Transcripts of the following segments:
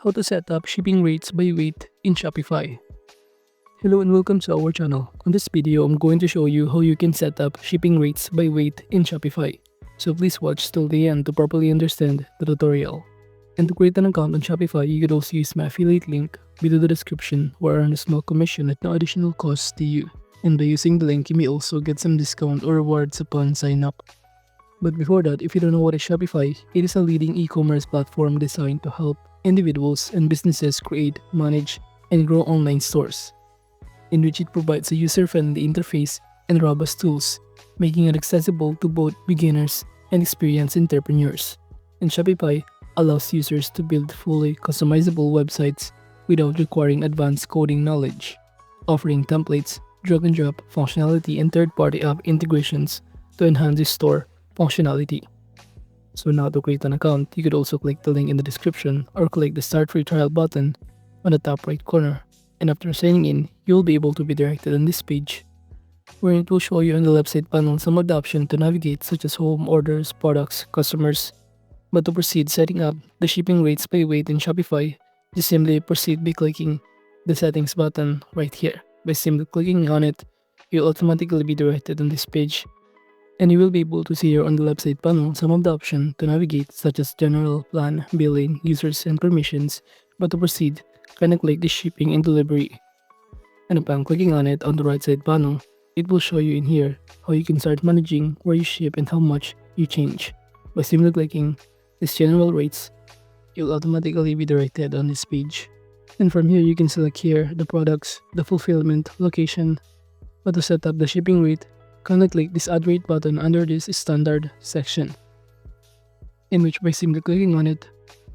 How to set up shipping rates by weight in Shopify. Hello and welcome to our channel. On this video, I'm going to show you how you can set up shipping rates by weight in Shopify. So please watch till the end to properly understand the tutorial. And to create an account on Shopify, you could also use my affiliate link below the description where I earn a small commission at no additional cost to you. And by using the link, you may also get some discount or rewards upon sign up. But before that, if you don't know what is Shopify, it is a leading e-commerce platform designed to help individuals and businesses create, manage, and grow online stores, in which it provides a user-friendly interface and robust tools, making it accessible to both beginners and experienced entrepreneurs. And Shopify allows users to build fully customizable websites without requiring advanced coding knowledge, offering templates, drag-and-drop functionality, and third-party app integrations to enhance the store functionality. So now to create an account, you could also click the link in the description or click the Start Free Trial button on the top right corner. And after signing in, you'll be able to be directed on this page, where it will show you on the left side panel some of the options to navigate, such as home, orders, products, customers. But to proceed setting up the shipping rates by weight in Shopify, just simply proceed by clicking the settings button right here. By simply clicking on it, you'll automatically be directed on this page. And you will be able to see here on the left side panel some of the options to navigate, such as general, plan, billing, users, and permissions. But to proceed, kindly click the shipping and delivery. And upon clicking on it on the right side panel, it will show you in here how you can start managing where you ship and how much you change. By simply clicking this general rates, you'll automatically be directed on this page. And from here, you can select here the products, the fulfillment, location. But to set up the shipping rate, kindly click this Add Rate button under this Standard section, in which by simply clicking on it,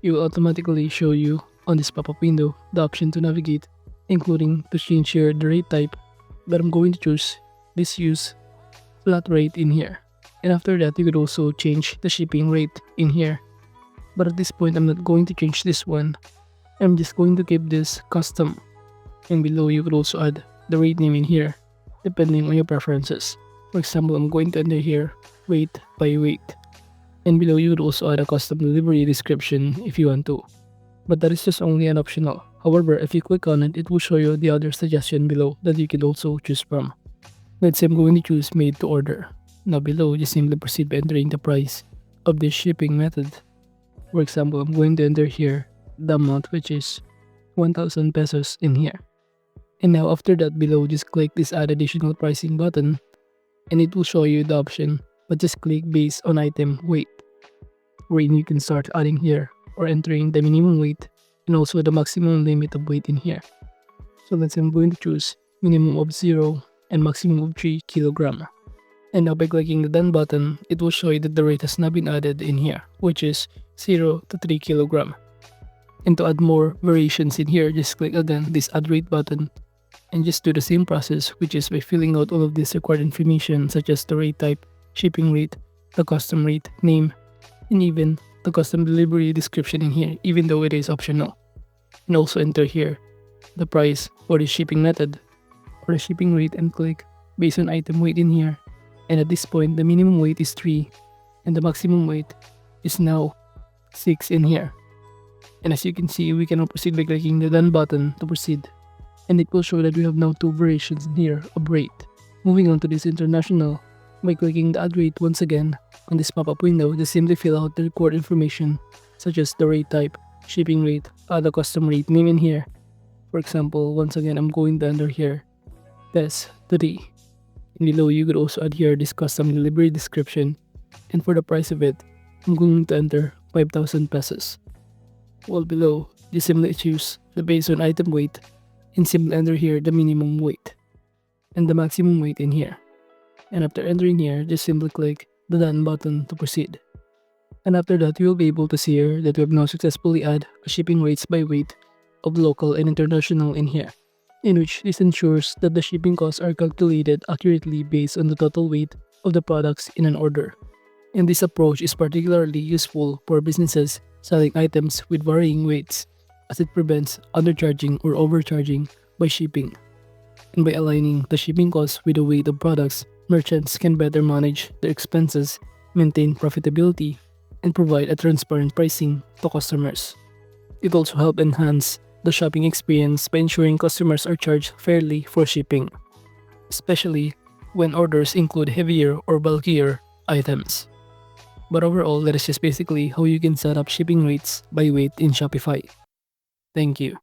it will automatically show you on this pop-up window the option to navigate, including to change here the rate type, but I'm going to choose this Use Flat Rate in here. And after that, you could also change the shipping rate in here. But at this point, I'm not going to change this one. I'm just going to keep this Custom. And below, you could also add the rate name in here, depending on your preferences. For example, I'm going to enter here weight by weight. And below, you would also add a custom delivery description if you want to. But that is just only an optional. However, if you click on it, it will show you the other suggestion below that you can also choose from. Let's say I'm going to choose made to order. Now below, just simply proceed by entering the price of this shipping method. For example, I'm going to enter here the amount, which is 1,000 pesos in here. And now after that, below, just click this add additional pricing button, and it will show you the option, but just click based on item weight, wherein you can start adding here or entering the minimum weight and also the maximum limit of weight in here. So let's say I'm going to choose minimum of 0 and maximum of 3 kg. And now by clicking the done button, it will show you that the rate has now been added in here, which is 0 to 3 kg. And to add more variations in here, just click again this Add Rate button and just do the same process, which is by filling out all of this required information, such as the rate type, shipping rate, the custom rate name, and even the custom delivery description in here, even though it is optional. And also enter here the price for the shipping method or the shipping rate and click based on item weight in here. And at this point, the minimum weight is 3 and the maximum weight is now 6 in here. And as you can see, we can now proceed by clicking the done button to proceed. And it will show that we have now 2 variations in here of rate. Moving on to this international, by clicking the Add Rate once again on this pop-up window, just simply fill out the required information, such as the rate type, shipping rate, the custom rate name in here. For example, once again, I'm going to enter here PES 3. And below, you could also add here this custom delivery description. And for the price of it, I'm going to enter 5,000 pesos. While below, just simply choose the based on item weight and simply enter here the minimum weight and the maximum weight in here. And after entering here, just simply click the done button to proceed. And after that, you will be able to see here that we have now successfully added shipping rates by weight of local and international in here, in which this ensures that the shipping costs are calculated accurately based on the total weight of the products in an order. And this approach is particularly useful for businesses selling items with varying weights, as it prevents undercharging or overcharging by shipping. And by aligning the shipping costs with the weight of products, merchants can better manage their expenses, maintain profitability, and provide a transparent pricing to customers. It also helps enhance the shopping experience by ensuring customers are charged fairly for shipping, especially when orders include heavier or bulkier items. But overall, that is just basically how you can set up shipping rates by weight in Shopify. Thank you.